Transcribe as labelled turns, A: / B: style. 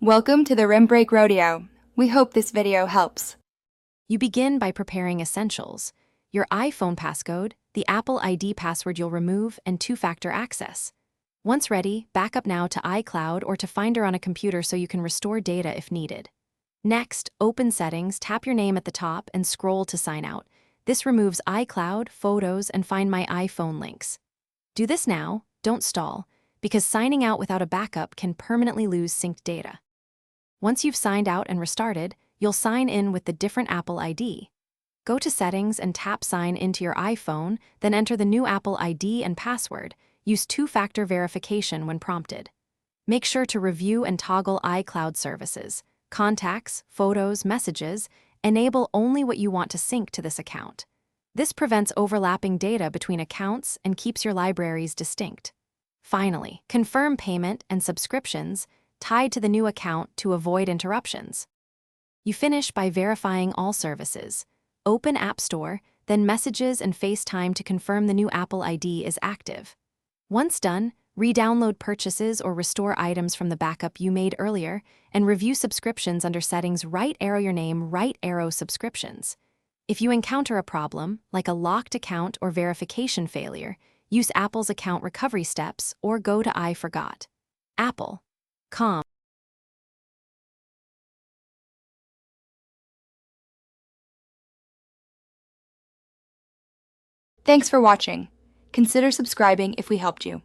A: Welcome to the Rim Break Rodeo. We hope this video helps.
B: You begin by preparing essentials: your iPhone passcode, the Apple ID password you'll remove, and two-factor access. Once ready, back up now to iCloud or to Finder on a computer so you can restore data if needed. Next, open Settings, tap your name at the top, and scroll to sign out. This removes iCloud, Photos, and Find My iPhone links. Do this now, don't stall, because signing out without a backup can permanently lose synced data. Once you've signed out and restarted, you'll sign in with the different Apple ID. Go to Settings and tap Sign into your iPhone, then enter the new Apple ID and password. Use two-factor verification when prompted. Make sure to review and toggle iCloud services, contacts, photos, messages. Enable only what you want to sync to this account. This prevents overlapping data between accounts and keeps your libraries distinct. Finally, confirm payment and subscriptions tied to the new account to avoid interruptions. You finish by verifying all services. Open App Store, then Messages and FaceTime to confirm the new Apple ID is active. Once done, re-download purchases or restore items from the backup you made earlier, and review subscriptions under Settings. Right arrow your name, right arrow subscriptions. If you encounter a problem, like a locked account or verification failure, use Apple's account recovery steps or go to I Forgot. Apple.com.
A: Thanks for watching. Consider subscribing if we helped you.